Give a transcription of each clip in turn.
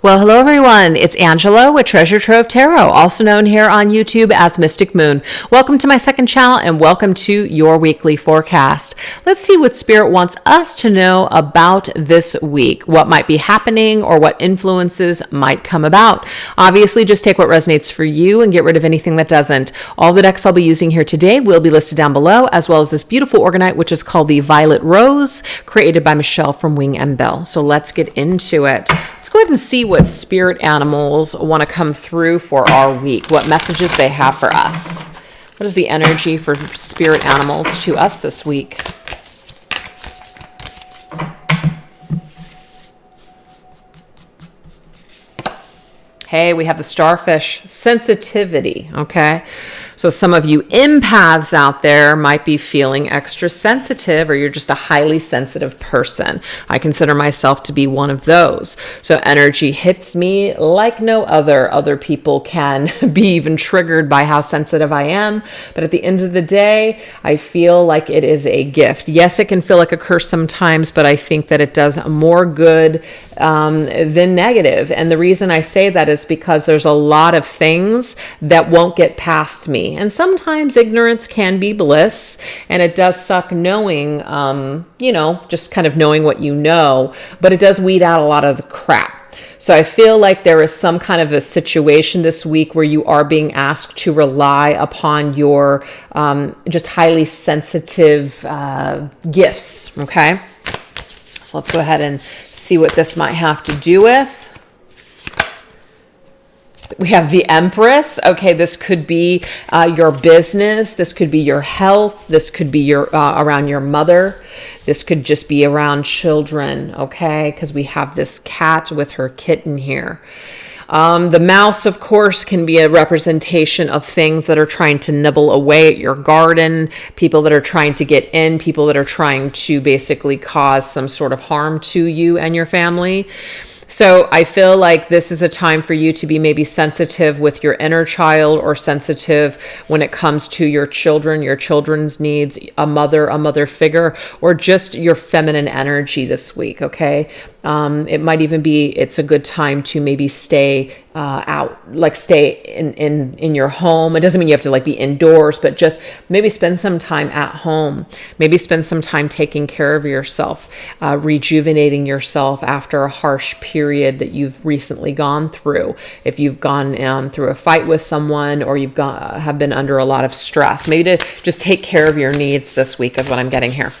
Well, hello everyone. It's Angela with Treasure Trove Tarot, also known here on YouTube as Mystic Moon. Welcome to my second channel and welcome to your weekly forecast. Let's see what Spirit wants us to know about this week, what might be happening or what influences might come about. Obviously, just take what resonates for you and get rid of anything that doesn't. All the decks I'll be using here today will be listed down below, as well as this beautiful orgonite, which is called the Violet Rose, created by Michelle from Wing and Bell. So let's get into it. Let's go ahead and see what spirit animals want to come through for our week, what messages they have for us. What is the energy for spirit animals to us this week? Hey, we have the starfish, sensitivity, okay? So some of you empaths out there might be feeling extra sensitive, or you're just a highly sensitive person. I consider myself to be one of those. So energy hits me like no other. Other people can be even triggered by how sensitive I am. But at the end of the day, I feel like it is a gift. Yes, it can feel like a curse sometimes, but I think that it does more good than negative. And the reason I say that is because there's a lot of things that won't get past me. And sometimes ignorance can be bliss, and it does suck knowing, just kind of knowing what you know, but it does weed out a lot of the crap. So I feel like there is some kind of a situation this week where you are being asked to rely upon your just highly sensitive gifts, okay? So let's go ahead and see what this might have to do with. We have the Empress. Okay, this could be your business. This could be your health. This could be your around your mother. This could just be around children, okay? Because we have this cat with her kitten here. The mouse, of course, can be a representation of things that are trying to nibble away at your garden, people that are trying to get in, people that are trying to basically cause some sort of harm to you and your family. So I feel like this is a time for you to be maybe sensitive with your inner child, or sensitive when it comes to your children, your children's needs, a mother figure, or just your feminine energy this week, okay? It might even be, it's a good time to maybe stay out, like stay in your home. It doesn't mean you have to like be indoors, but just maybe spend some time at home. Maybe spend some time taking care of yourself, rejuvenating yourself after a harsh period that you've recently gone through. If you've gone through a fight with someone, or have been under a lot of stress, maybe to just take care of your needs this week is what I'm getting here.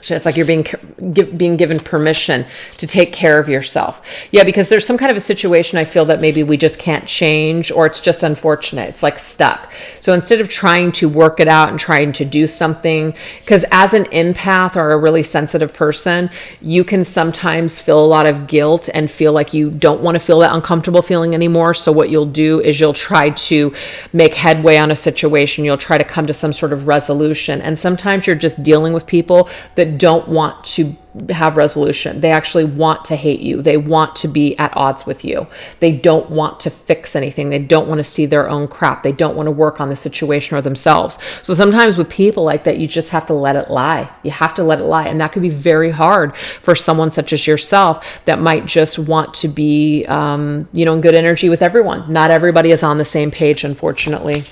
So it's like you're being given permission to take care of yourself. Yeah, because there's some kind of a situation I feel that maybe we just can't change, or it's just unfortunate. It's like stuck. So instead of trying to work it out and trying to do something, because as an empath or a really sensitive person, you can sometimes feel a lot of guilt and feel like you don't want to feel that uncomfortable feeling anymore. So what you'll do is you'll try to make headway on a situation. You'll try to come to some sort of resolution. And sometimes you're just dealing with people that don't want to have resolution. They actually want to hate you. They want to be at odds with you. They don't want to fix anything. They don't want to see their own crap. They don't want to work on the situation or themselves. So sometimes with people like that, you just have to let it lie. You have to let it lie. And that could be very hard for someone such as yourself that might just want to be, in good energy with everyone. Not everybody is on the same page, unfortunately.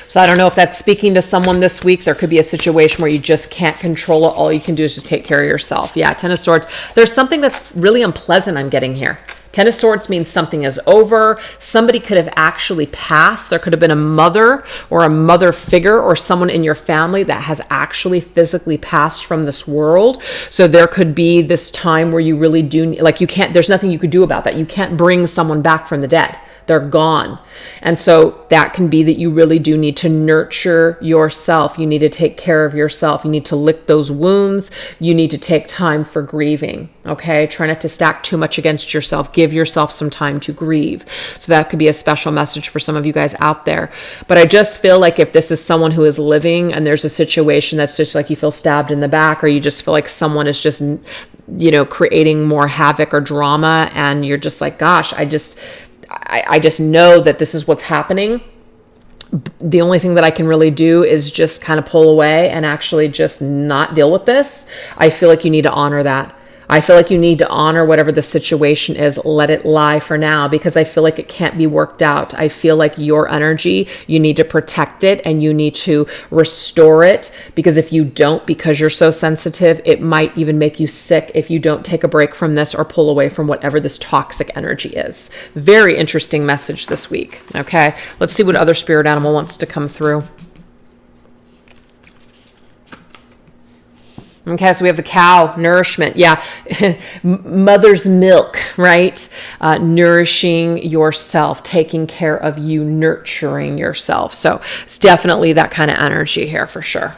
So I don't know if that's speaking to someone this week. There could be a situation where you just can't control it. All you can do is just take care of yourself. Yeah, Ten of Swords. There's something that's really unpleasant I'm getting here. Ten of Swords means something is over. Somebody could have actually passed. There could have been a mother or a mother figure or someone in your family that has actually physically passed from this world. So there could be this time where you really do, there's nothing you could do about that. You can't bring someone back from the dead. They're gone. And so that can be that you really do need to nurture yourself. You need to take care of yourself. You need to lick those wounds. You need to take time for grieving. Okay. Try not to stack too much against yourself. Give yourself some time to grieve. So that could be a special message for some of you guys out there. But I just feel like if this is someone who is living and there's a situation that's just like you feel stabbed in the back, or you just feel like someone is just, creating more havoc or drama, and you're just like, gosh, I just know that this is what's happening. The only thing that I can really do is just kind of pull away and actually just not deal with this. I feel like you need to honor that. I feel like you need to honor whatever the situation is. Let it lie for now, because I feel like it can't be worked out. I feel like your energy, you need to protect it and you need to restore it, because if you don't, because you're so sensitive, it might even make you sick if you don't take a break from this or pull away from whatever this toxic energy is. Very interesting message this week. Okay, let's see what other spirit animal wants to come through. Okay, so we have the cow, nourishment. Yeah, mother's milk, right? Nourishing yourself, taking care of you, nurturing yourself. So it's definitely that kind of energy here for sure.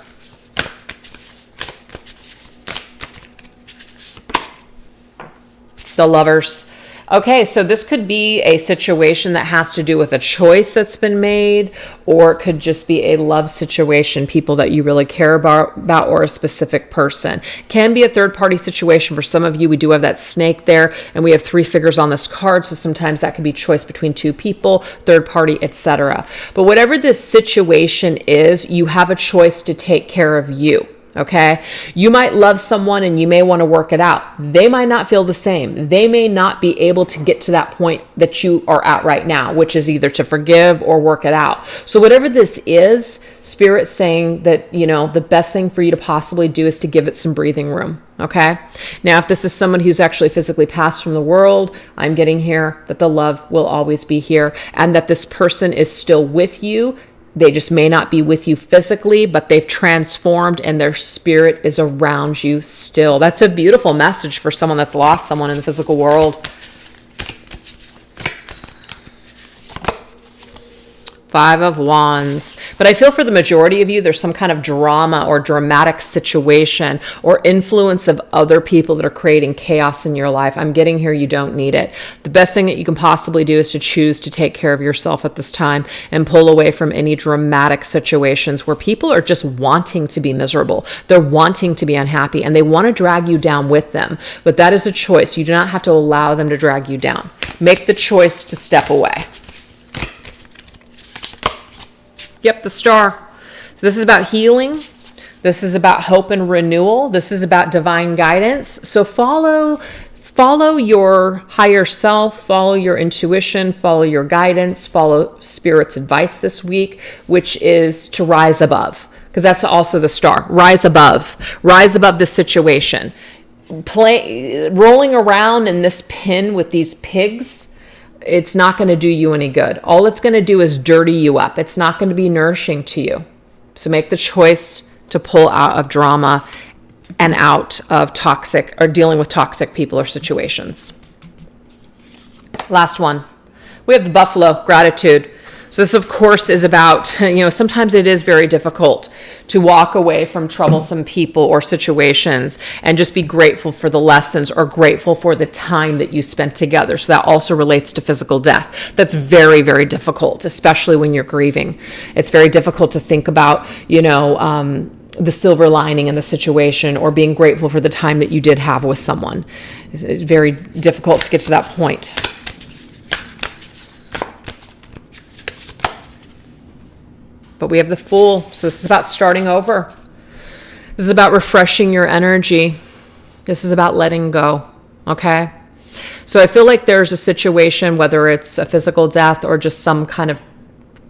The Lovers. Okay, so this could be a situation that has to do with a choice that's been made, or it could just be a love situation, people that you really care about or a specific person. Can be a third-party situation. For some of you, we do have that snake there, and we have 3 figures on this card, so sometimes that could be choice between 2 people, third party, etc. But whatever this situation is, you have a choice to take care of you. Okay, you might love someone and you may want to work it out. They might not feel the same. They may not be able to get to that point that you are at right now, which is either to forgive or work it out. So whatever this is, Spirit's saying that, the best thing for you to possibly do is to give it some breathing room. Okay. Now, if this is someone who's actually physically passed from the world, I'm getting here that the love will always be here, and that this person is still with you. They just may not be with you physically, but they've transformed and their spirit is around you still. That's a beautiful message for someone that's lost someone in the physical world. 5 of Wands. But I feel for the majority of you, there's some kind of drama or dramatic situation or influence of other people that are creating chaos in your life. I'm getting here, you don't need it. The best thing that you can possibly do is to choose to take care of yourself at this time and pull away from any dramatic situations where people are just wanting to be miserable. They're wanting to be unhappy and they want to drag you down with them. But that is a choice. You do not have to allow them to drag you down. Make the choice to step away. Yep, the Star. So this is about healing. This is about hope and renewal. This is about divine guidance. So follow your higher self, follow your intuition, follow your guidance, follow Spirit's advice this week, which is to rise above, because that's also the Star. Rise above this situation. Rolling around in this pin with these pigs, it's not going to do you any good. All it's going to do is dirty you up. It's not going to be nourishing to you. So make the choice to pull out of drama and out of toxic or dealing with toxic people or situations. Last one. We have the Buffalo, gratitude. So this, of course, is about, sometimes it is very difficult to walk away from troublesome people or situations and just be grateful for the lessons or grateful for the time that you spent together. So that also relates to physical death. That's very, very difficult, especially when you're grieving. It's very difficult to think about, the silver lining in the situation or being grateful for the time that you did have with someone. It's very difficult to get to that point. But we have the Fool. So this is about starting over. This is about refreshing your energy. This is about letting go. Okay? So I feel like there's a situation, whether it's a physical death or just some kind of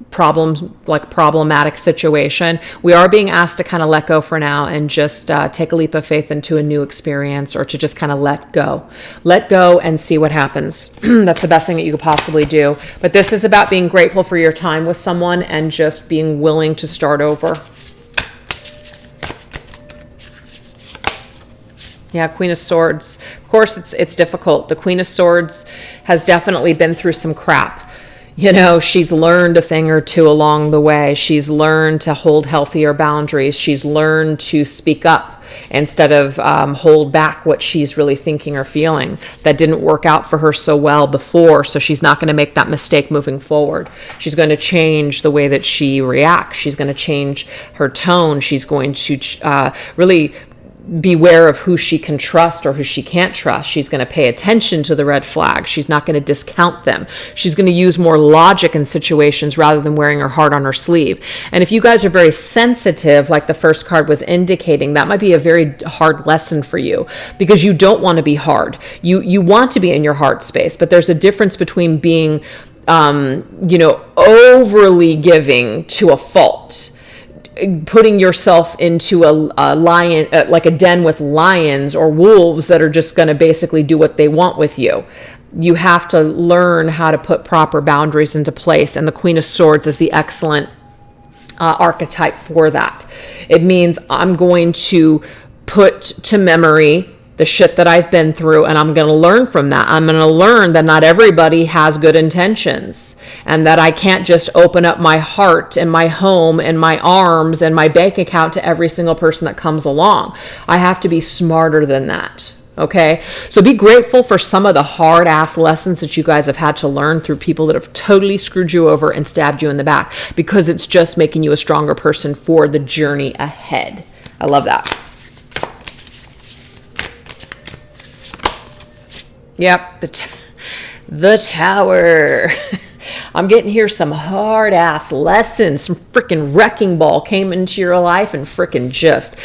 problematic situation, we are being asked to kind of let go for now and just take a leap of faith into a new experience, or to just kind of let go and see what happens. That's the best thing that you could possibly do. But this is about being grateful for your time with someone and just being willing to start over. Yeah, Queen of Swords. Of course, it's difficult. The Queen of Swords has definitely been through some crap. She's learned a thing or two along the way. She's learned to hold healthier boundaries. She's learned to speak up instead of hold back what she's really thinking or feeling. That didn't work out for her so well before, so she's not going to make that mistake moving forward. She's going to change the way that she reacts. She's going to change her tone. She's going to really beware of who she can trust or who she can't trust. She's going to pay attention to the red flags. She's not going to discount them. She's going to use more logic in situations rather than wearing her heart on her sleeve. And if you guys are very sensitive, like the first card was indicating, that might be a very hard lesson for you, because you don't want to be hard. You want to be in your heart space, but there's a difference between being, overly giving to a fault, putting yourself into a lion, like a den with lions or wolves that are just going to basically do what they want with you. You have to learn how to put proper boundaries into place. And the Queen of Swords is the excellent archetype for that. It means I'm going to put to memory the shit that I've been through, and I'm going to learn from that. I'm going to learn that not everybody has good intentions, and that I can't just open up my heart and my home and my arms and my bank account to every single person that comes along. I have to be smarter than that. Okay, so be grateful for some of the hard ass lessons that you guys have had to learn through people that have totally screwed you over and stabbed you in the back, because it's just making you a stronger person for the journey ahead. I love that. Yep, the Tower. I'm getting here some hard ass lessons. Some freaking wrecking ball came into your life and freaking just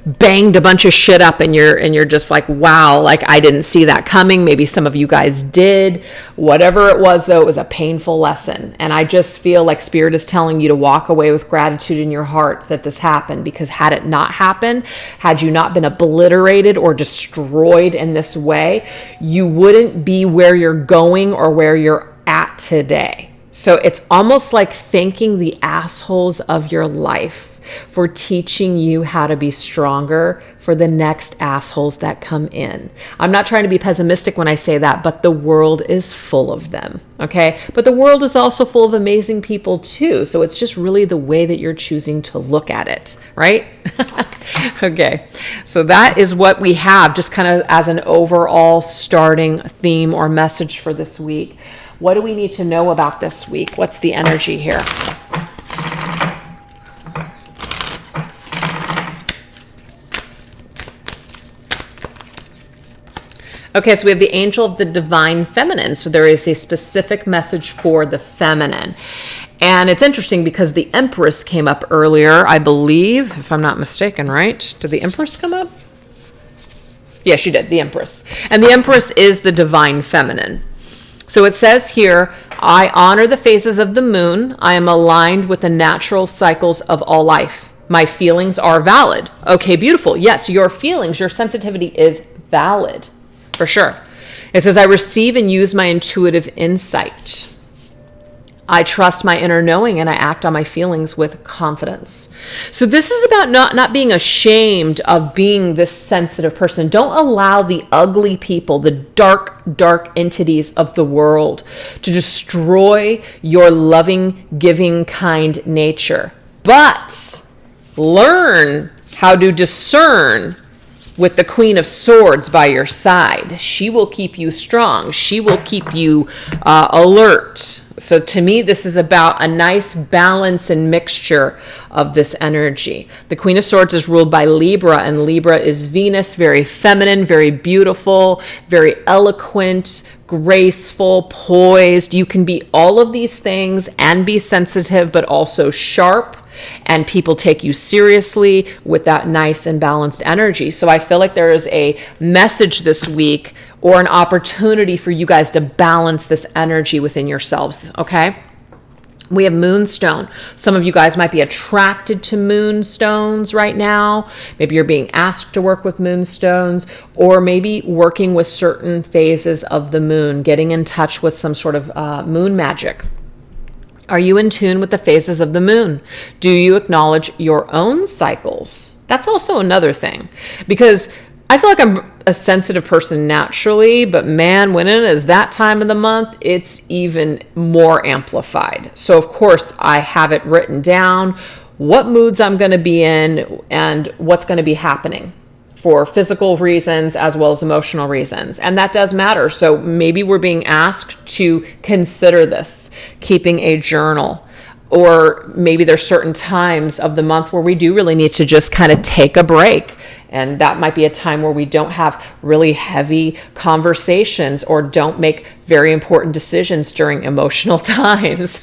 banged a bunch of shit up, and you're just like, wow, like I didn't see that coming. Maybe some of you guys did. Whatever it was, though, it was a painful lesson. And I just feel like Spirit is telling you to walk away with gratitude in your heart that this happened, because had it not happened, had you not been obliterated or destroyed in this way, you wouldn't be where you're going or where you're at today. So it's almost like thanking the assholes of your life for teaching you how to be stronger for the next assholes that come in. I'm not trying to be pessimistic when I say that, but the world is full of them, okay? But the world is also full of amazing people too. So it's just really the way that you're choosing to look at it, right? Okay, so that is what we have just kind of as an overall starting theme or message for this week. What do we need to know about this week? What's the energy here? Okay, so we have the Angel of the Divine Feminine. So there is a specific message for the feminine. And it's interesting because the Empress came up earlier, I believe, if I'm not mistaken, right? Did the Empress come up? Yeah, she did, the Empress. And the Empress is the Divine Feminine. So it says here, I honor the phases of the moon. I am aligned with the natural cycles of all life. My feelings are valid. Okay, beautiful. Yes, your feelings, your sensitivity is valid. For sure. It says, I receive and use my intuitive insight. I trust my inner knowing and I act on my feelings with confidence. So this is about not being ashamed of being this sensitive person. Don't allow the ugly people, the dark entities of the world to destroy your loving, giving, kind nature. But learn how to discern with the Queen of Swords by your side. She will keep you strong. She will keep you alert. So to me, this is about a nice balance and mixture of this energy. The Queen of Swords is ruled by Libra, and Libra is Venus, very feminine, very beautiful, very eloquent, graceful, poised. You can be all of these things and be sensitive, but also sharp. And people take you seriously with that nice and balanced energy. So I feel like there is a message this week or an opportunity for you guys to balance this energy within yourselves, okay? We have moonstone. Some of you guys might be attracted to moonstones right now. Maybe you're being asked to work with moonstones, or maybe working with certain phases of the moon, getting in touch with some sort of moon magic. Are you in tune with the phases of the moon? Do you acknowledge your own cycles? That's also another thing, because I feel like I'm a sensitive person naturally, but man, when it is that time of the month, it's even more amplified. So of course I have it written down, what moods I'm going to be in and what's going to be happening for physical reasons as well as emotional reasons. And that does matter. So maybe we're being asked to consider this, keeping a journal. Or maybe there's certain times of the month where we do really need to just kind of take a break And that might be a time where we don't have really heavy conversations or don't make very important decisions during emotional times.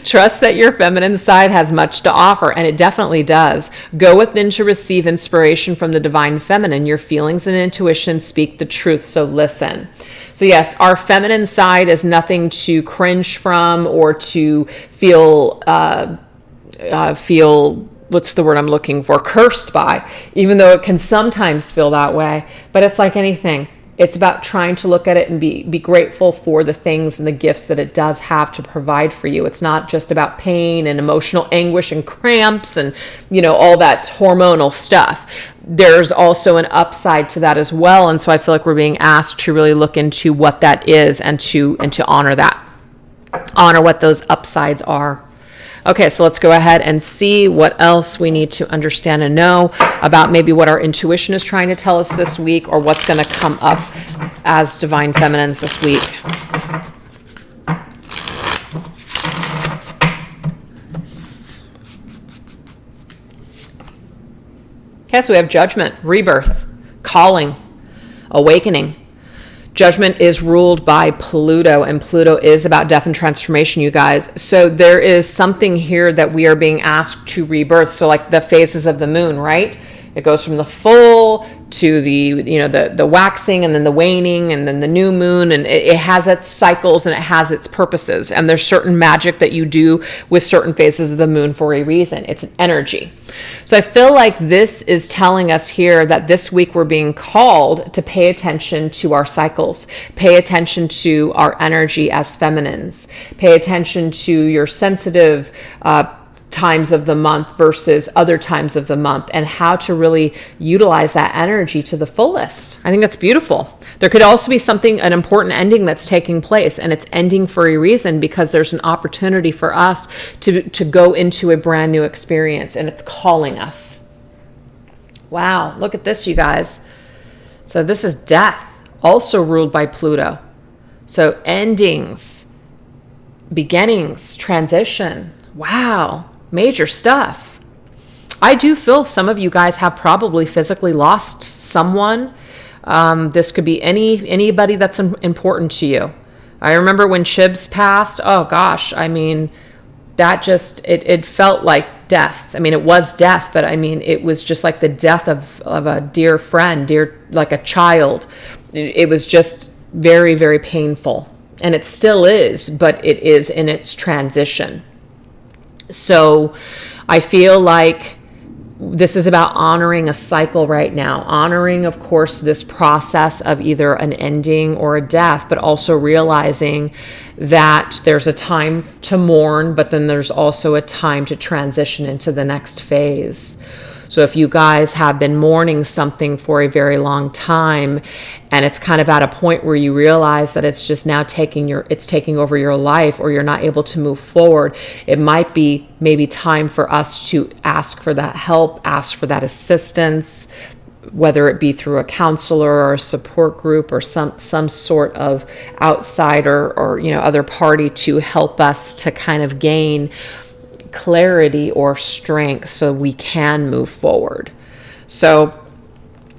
Trust that your feminine side has much to offer, and it definitely does. Go within to receive inspiration from the divine feminine. Your feelings and intuition speak the truth, so listen. So yes, our feminine side is nothing to cringe from or to feel what's the word I'm looking for? Cursed by, even though it can sometimes feel that way. But it's like anything. It's about trying to look at it and be grateful for the things and the gifts that it does have to provide for you. It's not just about pain and emotional anguish and cramps and, all that hormonal stuff. There's also an upside to that as well. And so I feel like we're being asked to really look into what that is and to honor that. Honor what those upsides are. Okay, so let's go ahead and see what else we need to understand and know about maybe what our intuition is trying to tell us this week, or what's going to come up as divine feminines this week. Okay, so we have judgment, rebirth, calling, awakening. Judgment is ruled by Pluto, and Pluto is about death and transformation, you guys. So there is something here that we are being asked to rebirth. So like the phases of the moon, right? It goes from the full to the waxing, and then the waning, and then the new moon, and it has its cycles and it has its purposes. And there's certain magic that you do with certain phases of the moon for a reason. It's an energy. So I feel like this is telling us here that this week we're being called to pay attention to our cycles, pay attention to our energy as feminines, pay attention to your sensitive times of the month versus other times of the month, and how to really utilize that energy to the fullest. I think that's beautiful. There could also be an important ending that's taking place, and it's ending for a reason, because there's an opportunity for us to go into a brand new experience, and it's calling us. Wow, look at this, you guys. So this is death, also ruled by Pluto. So endings, beginnings, transition. Wow. Major stuff. I do feel some of you guys have probably physically lost someone. This could be anybody that's important to you. I remember when Chibs passed. Oh gosh, I mean, that just it felt like death. I mean, it was death, but I mean, it was just like the death of a dear friend, like a child. It was just very, very painful, and it still is, but it is in its transition. So I feel like this is about honoring a cycle right now, honoring, of course, this process of either an ending or a death, but also realizing that there's a time to mourn, but then there's also a time to transition into the next phase. So if you guys have been mourning something for a very long time, and it's kind of at a point where you realize that it's just now taking over your life, or you're not able to move forward, it might be maybe time for us to ask for that help, ask for that assistance, whether it be through a counselor or a support group or some sort of outsider or other party to help us to kind of gain clarity or strength so we can move forward. So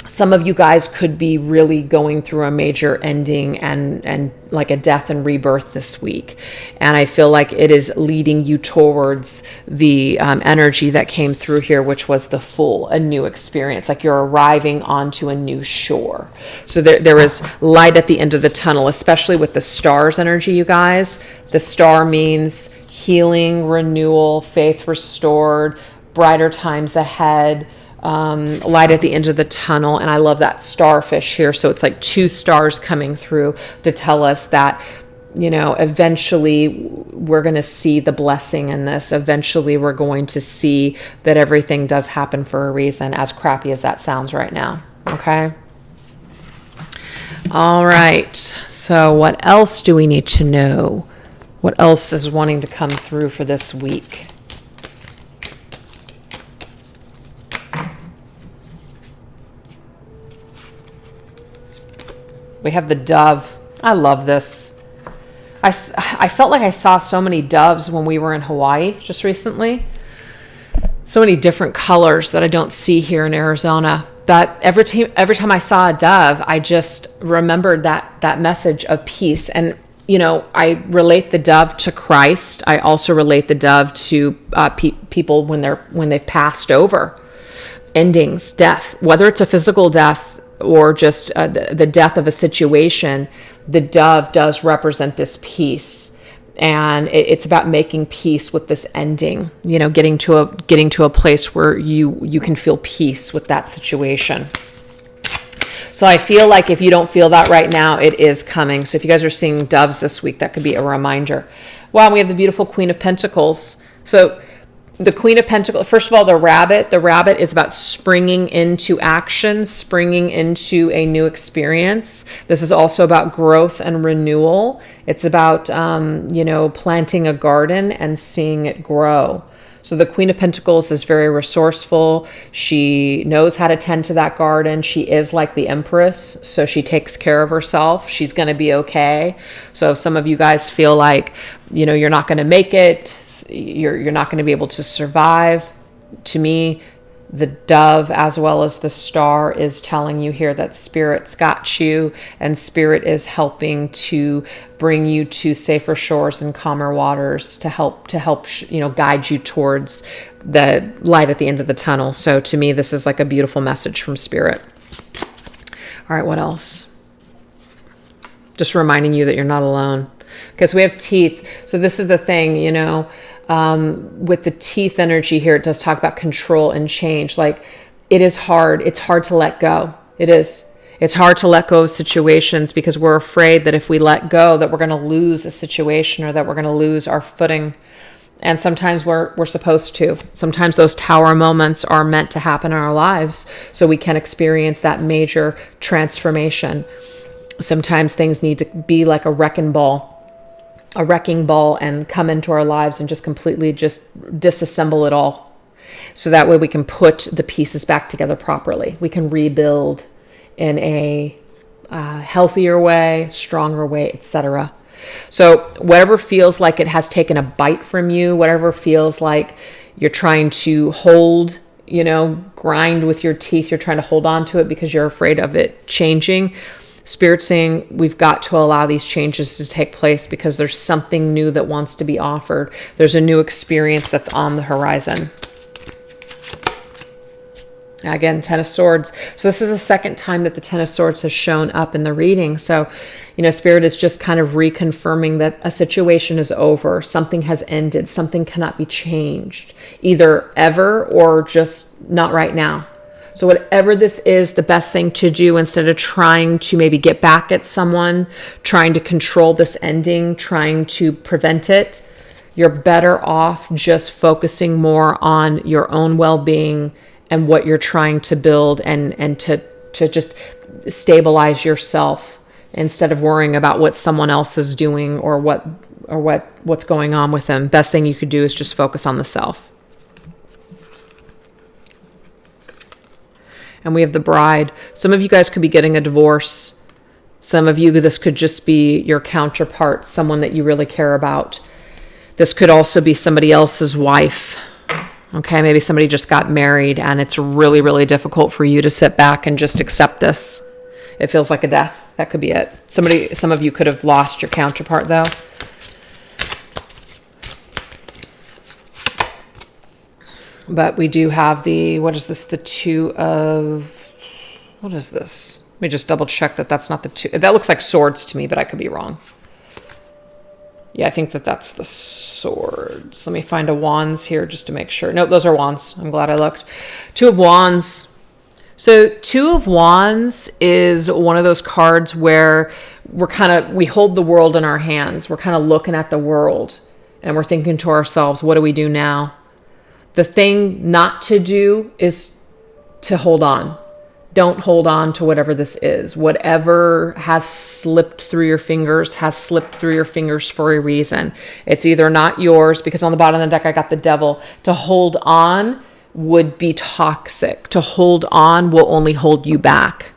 some of you guys could be really going through a major ending and like a death and rebirth this week. And I feel like it is leading you towards the energy that came through here, which was the Fool, a new experience, like you're arriving onto a new shore. So there is light at the end of the tunnel, especially with the stars energy, you guys. The star means healing, renewal, faith restored, brighter times ahead, light at the end of the tunnel. And I love that starfish here. So it's like two stars coming through to tell us that, eventually we're going to see the blessing in this. Eventually we're going to see that everything does happen for a reason, as crappy as that sounds right now. Okay. All right. So what else do we need to know? What else is wanting to come through for this week? We have the dove. I love this. I felt like I saw so many doves when we were in Hawaii just recently. So many different colors that I don't see here in Arizona. that every time I saw a dove, I just remembered that message of peace. And I relate the dove to Christ. I also relate the dove to people when they've passed over, endings, death, whether it's a physical death or just the death of a situation. The dove does represent this peace. And it's about making peace with this ending, getting to a place where you can feel peace with that situation. So I feel like if you don't feel that right now, it is coming. So if you guys are seeing doves this week, that could be a reminder. Wow, we have the beautiful Queen of Pentacles. So the Queen of Pentacles, first of all, the rabbit is about springing into action, springing into a new experience. This is also about growth and renewal. It's about, planting a garden and seeing it grow. So the Queen of Pentacles is very resourceful. She knows how to tend to that garden. She is like the Empress, so she takes care of herself. She's going to be okay. So if some of you guys feel like, you're not going to make it, you're not going to be able to survive. To me, the dove as well as the star is telling you here that Spirit's got you, and Spirit is helping to bring you to safer shores and calmer waters to help guide you towards the light at the end of the tunnel. So to me, this is like a beautiful message from Spirit. All right, what else? Just reminding you that you're not alone. Because we have teeth. So this is the thing, with the teeth energy here, it does talk about control and change. Like, it is hard. It's hard to let go. It is. It's hard to let go of situations because we're afraid that if we let go, that we're going to lose a situation or that we're going to lose our footing. And sometimes we're supposed to. Sometimes those tower moments are meant to happen in our lives so we can experience that major transformation. Sometimes things need to be like a wrecking ball and come into our lives and just completely just disassemble it all. So that way we can put the pieces back together properly. We can rebuild in a healthier way, stronger way, etc. So whatever feels like it has taken a bite from you, whatever feels like you're trying to hold, grind with your teeth, you're trying to hold on to it because you're afraid of it changing. Spirit's saying we've got to allow these changes to take place because there's something new that wants to be offered. There's a new experience that's on the horizon. Again, Ten of Swords. So this is the second time that the Ten of Swords has shown up in the reading. So, Spirit is just kind of reconfirming that a situation is over. Something has ended. Something cannot be changed, either ever or just not right now. So whatever this is, the best thing to do instead of trying to maybe get back at someone, trying to control this ending, trying to prevent it, you're better off just focusing more on your own well-being and what you're trying to build and to just stabilize yourself instead of worrying about what someone else is doing or what's going on with them. Best thing you could do is just focus on the self. And we have the Bride. Some of you guys could be getting a divorce. Some of you, this could just be your counterpart, someone that you really care about. This could also be somebody else's wife. Okay, maybe somebody just got married and it's really, really difficult for you to sit back and just accept this. It feels like a death. That could be it. Some of you could have lost your counterpart though. But we do have what is this? The Two of, what is this? Let me just double check that that's not the Two. That looks like Swords to me, but I could be wrong. Yeah, I think that's the Swords. Let me find a Wands here just to make sure. Nope, those are Wands. I'm glad I looked. Two of Wands. So Two of Wands is one of those cards where we hold the world in our hands. We're kind of looking at the world and we're thinking to ourselves, what do we do now? The thing not to do is to hold on. Don't hold on to whatever this is. Whatever has slipped through your fingers has slipped through your fingers for a reason. It's either not yours, because on the bottom of the deck I got the Devil. To hold on would be toxic. To hold on will only hold you back.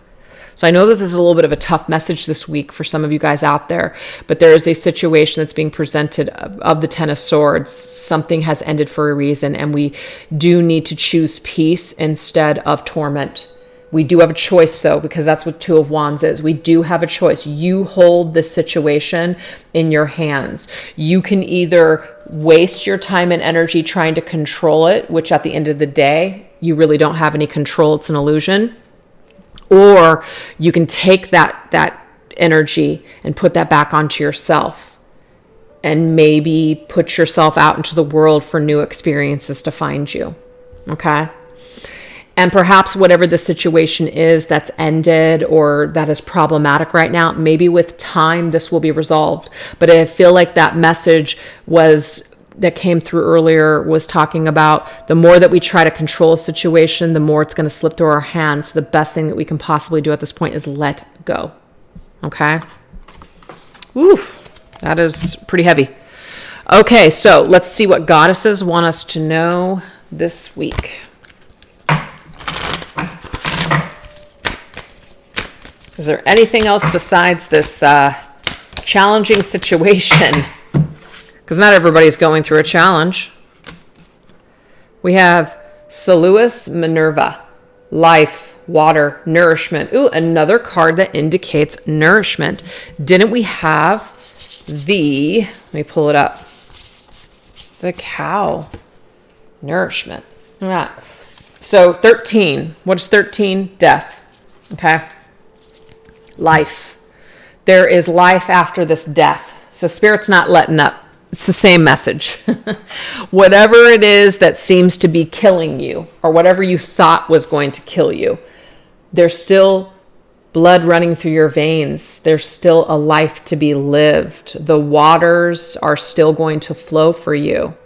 So I know that this is a little bit of a tough message this week for some of you guys out there, but there is a situation that's being presented of the Ten of Swords. Something has ended for a reason, and we do need to choose peace instead of torment. We do have a choice though, because that's what Two of Wands is. We do have a choice. You hold this situation in your hands. You can either waste your time and energy trying to control it, which at the end of the day, you really don't have any control. It's an illusion. Or you can take that energy and put that back onto yourself and maybe put yourself out into the world for new experiences to find you. Okay? And perhaps whatever the situation is that's ended or that is problematic right now, maybe with time this will be resolved. But I feel like that message that came through earlier was talking about the more that we try to control a situation, the more it's going to slip through our hands. So the best thing that we can possibly do at this point is let go. Okay? Oof, that is pretty heavy. Okay, so let's see what goddesses want us to know this week. Is there anything else besides this challenging situation? Because not everybody's going through a challenge. We have Soluus Minerva, life, water, nourishment. Ooh, another card that indicates nourishment. Didn't we have let me pull it up. The cow. Nourishment. All right. So 13. What is 13? Death. Okay. Life. There is life after this death. So Spirit's not letting up. It's the same message. Whatever it is that seems to be killing you, or whatever you thought was going to kill you, there's still blood running through your veins. There's still a life to be lived. The waters are still going to flow for you.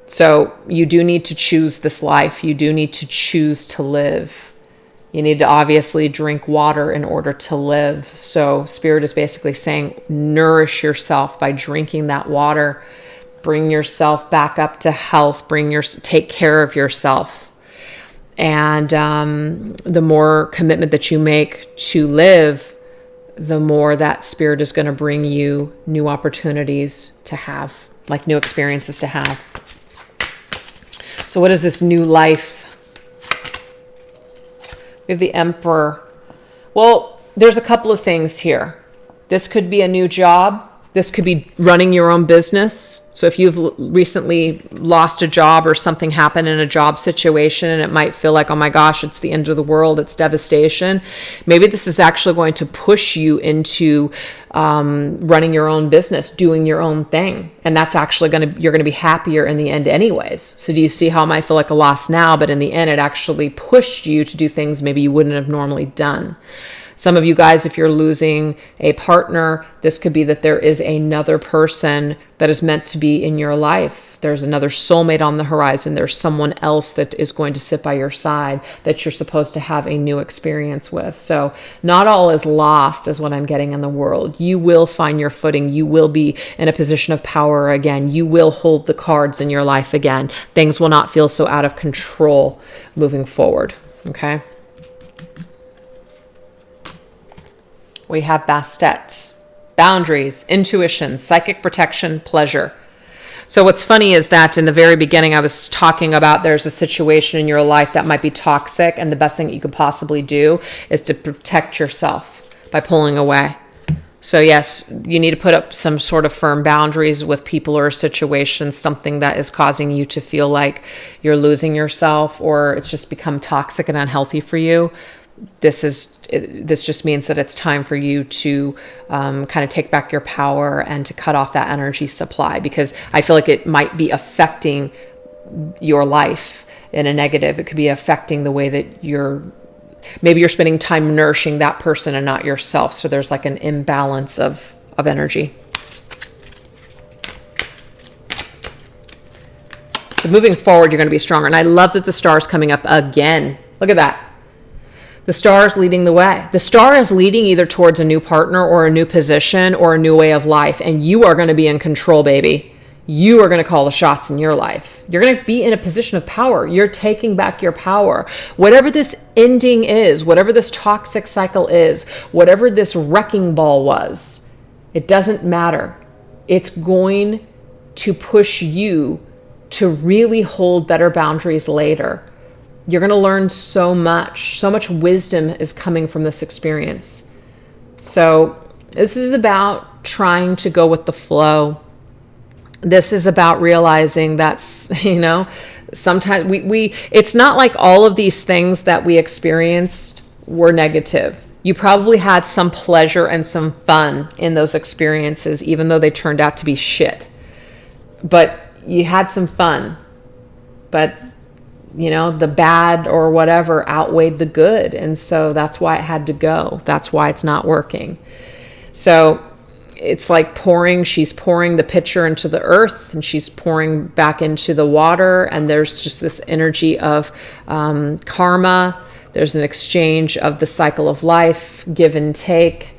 So you do need to choose this life. You do need to choose to live. You need to obviously drink water in order to live. So Spirit is basically saying, nourish yourself by drinking that water. Bring yourself back up to health. Take care of yourself. And the more commitment that you make to live, the more that Spirit is going to bring you new opportunities to have, like new experiences to have. So what is this new life? We have the Emperor. Well, there's a couple of things here. This could be a new job. This could be running your own business. So if you've recently lost a job or something happened in a job situation and it might feel like, oh my gosh, it's the end of the world, it's devastation. Maybe this is actually going to push you into running your own business, doing your own thing. And that's actually you're going to be happier in the end anyways. So do you see how it might feel like a loss now, but in the end, it actually pushed you to do things maybe you wouldn't have normally done. Some of you guys, if you're losing a partner, this could be that there is another person that is meant to be in your life. There's another soulmate on the horizon. There's someone else that is going to sit by your side that you're supposed to have a new experience with. So not all is lost is what I'm getting in the world. You will find your footing. You will be in a position of power again. You will hold the cards in your life again. Things will not feel so out of control moving forward. Okay? We have Bastet, boundaries, intuition, psychic protection, pleasure. So what's funny is that in the very beginning, I was talking about there's a situation in your life that might be toxic, and the best thing that you could possibly do is to protect yourself by pulling away. So yes, you need to put up some sort of firm boundaries with people or situations, something that is causing you to feel like you're losing yourself or it's just become toxic and unhealthy for you. This just means that it's time for you to kind of take back your power and to cut off that energy supply, because I feel like it might be affecting your life in a negative. It could be affecting the way that maybe you're spending time nourishing that person and not yourself. So there's like an imbalance of energy. So moving forward, you're going to be stronger. And I love that the star is coming up again. Look at that. The star is leading the way. The star is leading either towards a new partner or a new position or a new way of life. And you are going to be in control, baby. You are going to call the shots in your life. You're going to be in a position of power. You're taking back your power. Whatever this ending is, whatever this toxic cycle is, whatever this wrecking ball was, it doesn't matter. It's going to push you to really hold better boundaries later. You're going to learn so much wisdom is coming from this experience. So this is about trying to go with the flow. This is about realizing that's, sometimes it's not like all of these things that we experienced were negative. You probably had some pleasure and some fun in those experiences, even though they turned out to be shit. But you had some fun. But the bad or whatever outweighed the good. And so that's why it had to go. That's why it's not working. So it's like she's pouring the pitcher into the earth, and she's pouring back into the water. And there's just this energy of karma. There's an exchange of the cycle of life, give and take,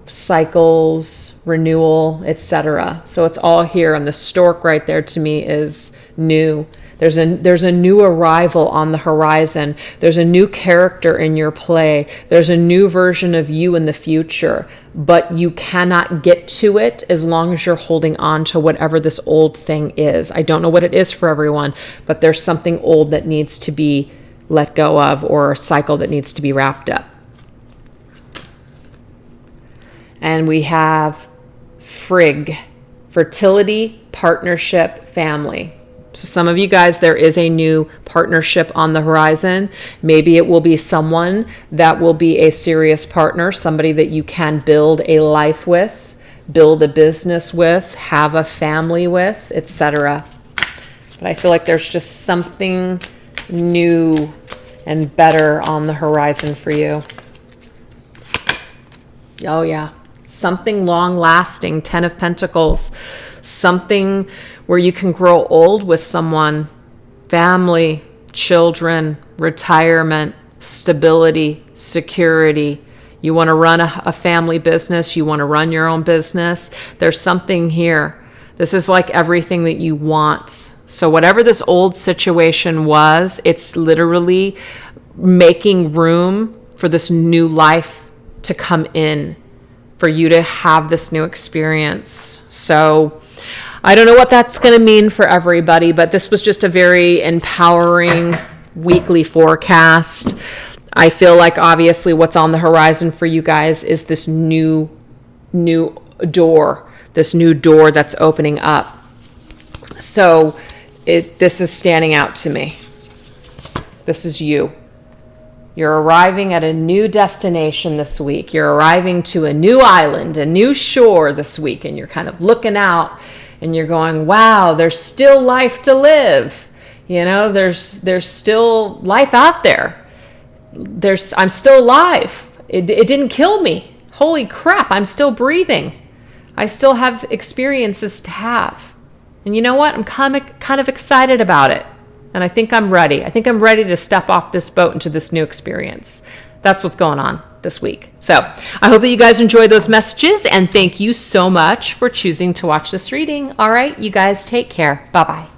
cycles, renewal, etc. So it's all here. And the stork right there to me is new. There's a new arrival on the horizon. There's a new character in your play. There's a new version of you in the future, but you cannot get to it as long as you're holding on to whatever this old thing is. I don't know what it is for everyone, but there's something old that needs to be let go of, or a cycle that needs to be wrapped up. And we have Frigg, fertility, partnership, family. So some of you guys, there is a new partnership on the horizon. Maybe it will be someone that will be a serious partner, somebody that you can build a life with, build a business with, have a family with, etc. But I feel like there's just something new and better on the horizon for you. Oh yeah, something long lasting, 10 of Pentacles. Something where you can grow old with someone, family, children, retirement, stability, security. You want to run a family business. You want to run your own business. There's something here. This is like everything that you want. So whatever this old situation was, it's literally making room for this new life to come in, for you to have this new experience. So I don't know what that's going to mean for everybody, but this was just a very empowering weekly forecast. I feel like obviously what's on the horizon for you guys is this new door, this new door that's opening up. So this is standing out to me. This is you. You're arriving at a new destination this week. You're arriving to a new island, a new shore this week, and you're kind of looking out and you're going, wow, there's still life to live. There's still life out there. I'm still alive. It didn't kill me. Holy crap, I'm still breathing. I still have experiences to have. And you know what? I'm kind of excited about it. And I think I'm ready. I think I'm ready to step off this boat into this new experience. That's what's going on this week. So I hope that you guys enjoy those messages, and thank you so much for choosing to watch this reading. All right, you guys take care. Bye-bye.